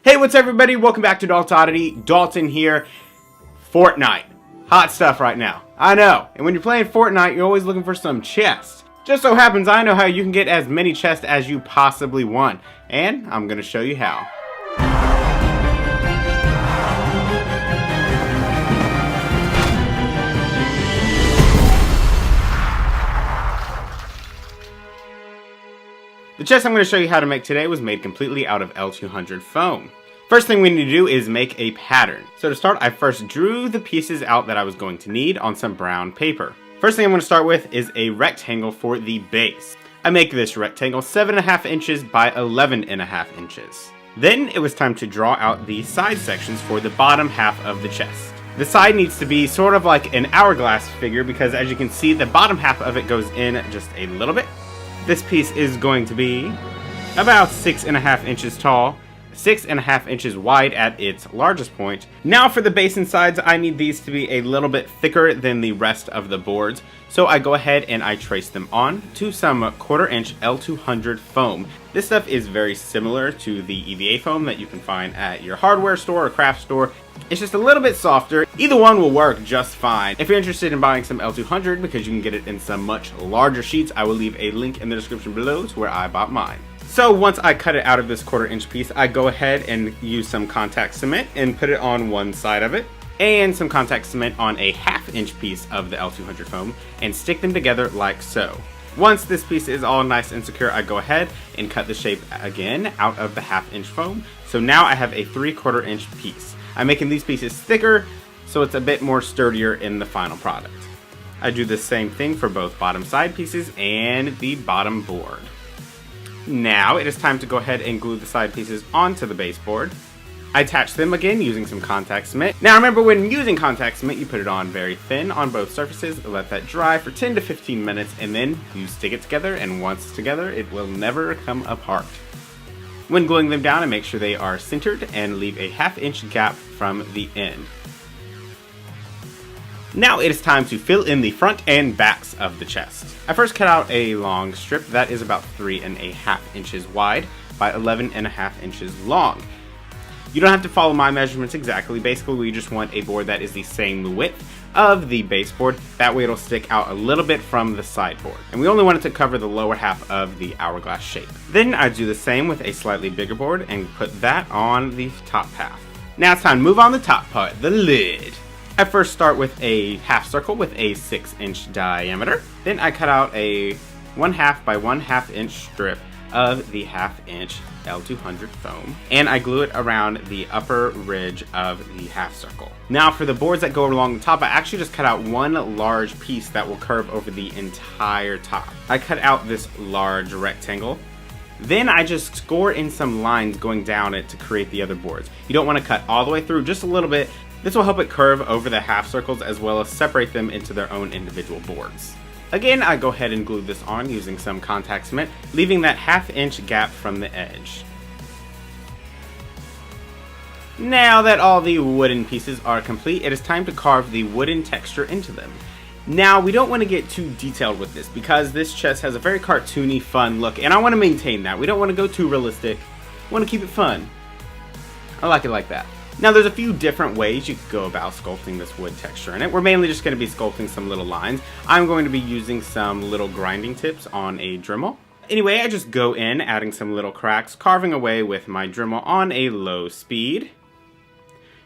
Hey, what's everybody? Welcome back to Dalton Oddity. Dalton here. Fortnite. Hot stuff right now. I know. And when you're playing Fortnite, you're always looking for some chests. Just so happens I know how you can get as many chests as you possibly want. And I'm going to show you how. The chest I'm going to show you how to make today was made completely out of L200 foam. First thing we need to do is make a pattern. So to start, I first drew the pieces out that I was going to need on some brown paper. First thing I'm going to start with is a rectangle for the base. I make this rectangle 7.5 inches by 11.5 inches. Then it was time to draw out the side sections for the bottom half of the chest. The side needs to be sort of like an hourglass figure because as you can see, the bottom half of it goes in just a little bit. This piece is going to be about 6.5 inches tall, 6.5 inches wide at its largest point. Now for the base and sides, I need these to be a little bit thicker than the rest of the boards. So I go ahead and I trace them on to some 1/4 inch L200 foam. This stuff is very similar to the EVA foam that you can find at your hardware store or craft store. It's just a little bit softer. Either one will work just fine. If you're interested in buying some L200 because you can get it in some much larger sheets, I will leave a link in the description below to where I bought mine. So once I cut it out of this 1/4 inch piece, I go ahead and use some contact cement and put it on one side of it, and some contact cement on a 1/2 inch piece of the L200 foam, and stick them together like so. Once this piece is all nice and secure, I go ahead and cut the shape again out of the 1/2 inch foam. So now I have a 3/4 inch piece. I'm making these pieces thicker so it's a bit more sturdier in the final product. I do the same thing for both bottom side pieces and the bottom board. Now it is time to go ahead and glue the side pieces onto the baseboard. I attach them again using some contact cement. Now remember, when using contact cement, you put it on very thin on both surfaces, let that dry for 10 to 15 minutes, and then you stick it together, and once together, it will never come apart. When gluing them down, I make sure they are centered and leave a 1/2 inch gap from the end. Now it is time to fill in the front and backs of the chest. I first cut out a long strip that is about 3.5 inches wide by 11.5 inches long. You don't have to follow my measurements exactly. Basically, we just want a board that is the same width of the baseboard. That way it'll stick out a little bit from the sideboard. And we only want it to cover the lower half of the hourglass shape. Then I do the same with a slightly bigger board and put that on the top half. Now it's time to move on the top part, the lid. I first start with a half circle with a 6 inch diameter. Then I cut out a 1/2 by 1/2 inch strip of the 1/2 inch L200 foam, and I glue it around the upper ridge of the half circle. Now for the boards that go along the top, I actually just cut out one large piece that will curve over the entire top. I cut out this large rectangle. Then I just score in some lines going down it to create the other boards. You don't want to cut all the way through, just a little bit. This will help it curve over the half circles as well as separate them into their own individual boards. Again, I go ahead and glue this on using some contact cement, leaving that 1/2 inch gap from the edge. Now that all the wooden pieces are complete, it is time to carve the wooden texture into them. Now, we don't want to get too detailed with this because this chest has a very cartoony, fun look, and I want to maintain that. We don't want to go too realistic. I want to keep it fun. I like it like that. Now there's a few different ways you could go about sculpting this wood texture in it. We're mainly just going to be sculpting some little lines. I'm going to be using some little grinding tips on a Dremel. Anyway, I just go in, adding some little cracks, carving away with my Dremel on a low speed.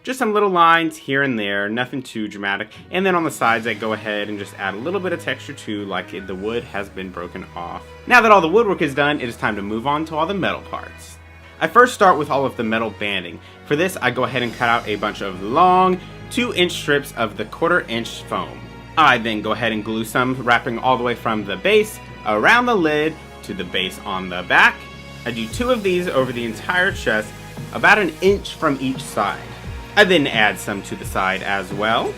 Just some little lines here and there, nothing too dramatic. And then on the sides, I go ahead and just add a little bit of texture too, like the wood has been broken off. Now that all the woodwork is done, it is time to move on to all the metal parts. I first start with all of the metal banding. For this, I go ahead and cut out a bunch of long 2 inch strips of the 1/4 inch foam. I then go ahead and glue some, wrapping all the way from the base around the lid to the base on the back. I do 2 of these over the entire chest, about 1 inch from each side. I then add some to the side as well.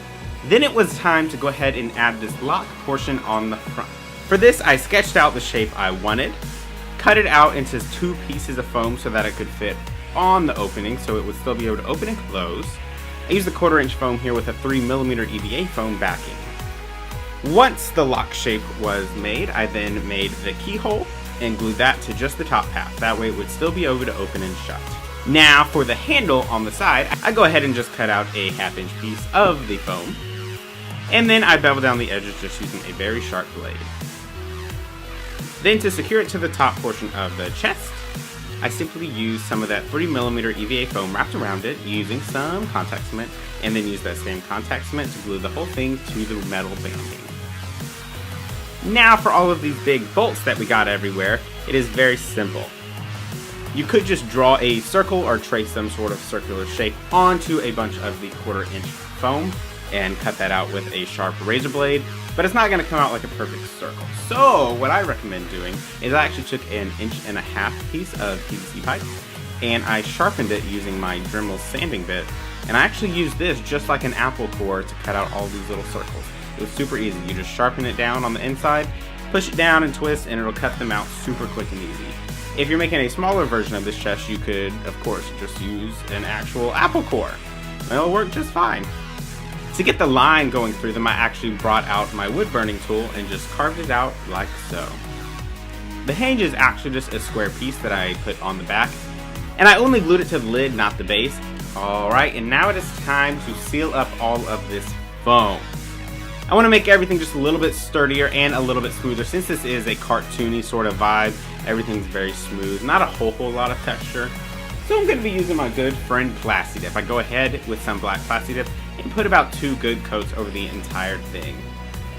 Then it was time to go ahead and add this lock portion on the front. For this, I sketched out the shape I wanted, cut it out into 2 pieces of foam so that it could fit on the opening so it would still be able to open and close. I used the 1/4 inch foam here with a 3mm EVA foam backing. Once the lock shape was made, I then made the keyhole and glued that to just the top half. That way it would still be able to open and shut. Now for the handle on the side, I go ahead and just cut out a 1/2 inch piece of the foam. And then I bevel down the edges just using a very sharp blade. Then to secure it to the top portion of the chest, I simply use some of that 3mm EVA foam wrapped around it using some contact cement, and then use that same contact cement to glue the whole thing to the metal banding. Now for all of these big bolts that we got everywhere, it is very simple. You could just draw a circle or trace some sort of circular shape onto a bunch of the 1/4 inch foam and cut that out with a sharp razor blade, but it's not going to come out like a perfect circle. So what I recommend doing is I actually took an 1.5 inch piece of PVC pipe and I sharpened it using my Dremel sanding bit, and I actually used this just like an apple core to cut out all these little circles. It was super easy. You just sharpen it down on the inside, push it down and twist, and it'll cut them out super quick and easy. If you're making a smaller version of this chest, you could, of course, just use an actual apple core. It'll work just fine. To get the line going through them, I actually brought out my wood burning tool and just carved it out like so. The hinge is actually just a square piece that I put on the back, and I only glued it to the lid, not the base. Alright, and now it is time to seal up all of this foam. I want to make everything just a little bit sturdier and a little bit smoother. Since this is a cartoony sort of vibe, everything's very smooth, not a whole lot of texture. So I'm going to be using my good friend Plasti Dip. I go ahead with some black Plasti Dip and put about 2 good coats over the entire thing.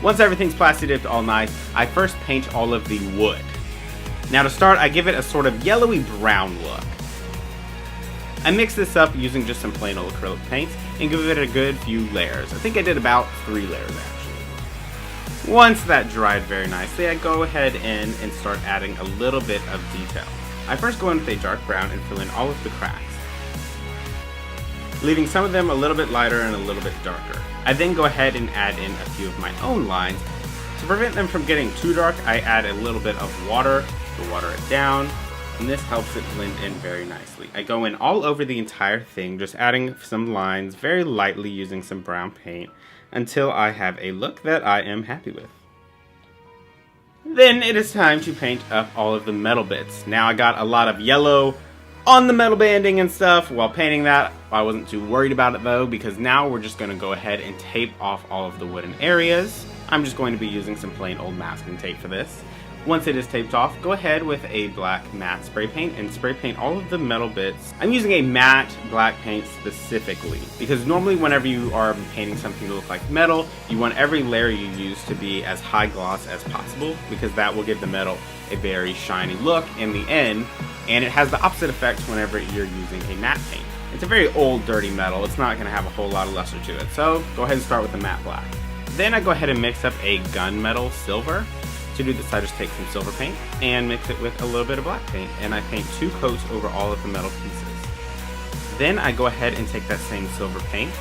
Once everything's Plasti Dipped all nice, I first paint all of the wood. Now to start, I give it a sort of yellowy brown look. I mix this up using just some plain old acrylic paints and give it a good few layers. I think I did about 3 layers actually. Once that dried very nicely, I go ahead in and start adding a little bit of detail. I first go in with a dark brown and fill in all of the cracks, leaving some of them a little bit lighter and a little bit darker. I then go ahead and add in a few of my own lines. To prevent them from getting too dark, I add a little bit of water to water it down, and this helps it blend in very nicely. I go in all over the entire thing, just adding some lines very lightly using some brown paint until I have a look that I am happy with. Then it is time to paint up all of the metal bits. Now I got a lot of yellow on the metal banding and stuff while painting that. I wasn't too worried about it though, because now we're just going to go ahead and tape off all of the wooden areas. I'm just going to be using some plain old masking tape for this. Once it is taped off, go ahead with a black matte spray paint and spray paint all of the metal bits. I'm using a matte black paint specifically because normally whenever you are painting something to look like metal, you want every layer you use to be as high gloss as possible because that will give the metal a very shiny look in the end, and it has the opposite effect whenever you're using a matte paint. It's a very old dirty metal, it's not going to have a whole lot of luster to it, so go ahead and start with the matte black. Then I go ahead and mix up a gunmetal silver. To do this, I just take some silver paint and mix it with a little bit of black paint, and I paint 2 coats over all of the metal pieces. Then I go ahead and take that same silver paint.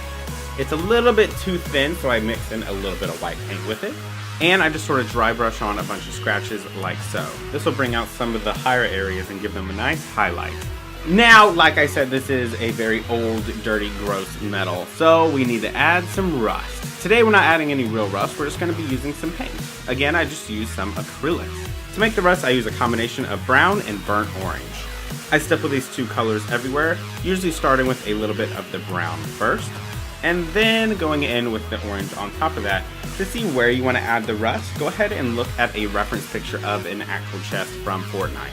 It's a little bit too thin, so I mix in a little bit of white paint with it, and I just sort of dry brush on a bunch of scratches like so. This will bring out some of the higher areas and give them a nice highlight. Now, like I said, this is a very old, dirty, gross metal, so we need to add some rust. Today we're not adding any real rust, we're just going to be using some paint. Again, I just use some acrylics. To make the rust, I use a combination of brown and burnt orange. I stipple these 2 colors everywhere, usually starting with a little bit of the brown first, and then going in with the orange on top of that. To see where you want to add the rust, go ahead and look at a reference picture of an actual chest from Fortnite.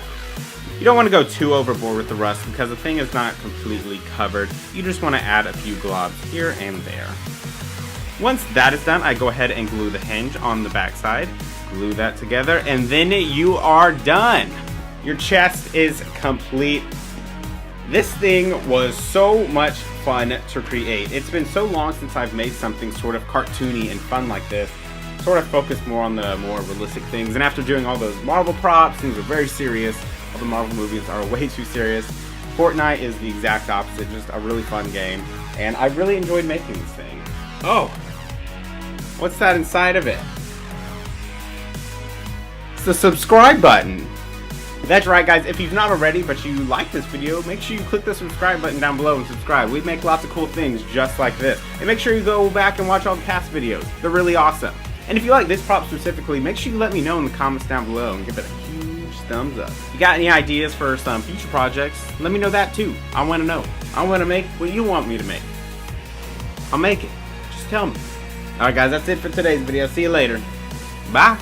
You don't want to go too overboard with the rust because the thing is not completely covered. You just want to add a few globs here and there. Once that is done, I go ahead and glue the hinge on the back side. Glue that together, and then you are done. Your chest is complete. This thing was so much fun to create. It's been so long since I've made something sort of cartoony and fun like this. Sort of focused more on the more realistic things, and after doing all those Marvel props, things are very serious. All the Marvel movies are way too serious. Fortnite is the exact opposite, just a really fun game, and I really enjoyed making this thing. Oh, what's that inside of it? It's the subscribe button. That's right, guys, if you've not already but you like this video, make sure you click the subscribe button down below and subscribe. We make lots of cool things just like this. And make sure you go back and watch all the past videos. They're really awesome. And if you like this prop specifically, make sure you let me know in the comments down below and give it a huge thumbs up. If you got any ideas for some future projects, let me know that too. I want to know. I want to make what you want me to make. I'll make it. Just tell me. Alright guys, that's it for today's video. See you later. Bye.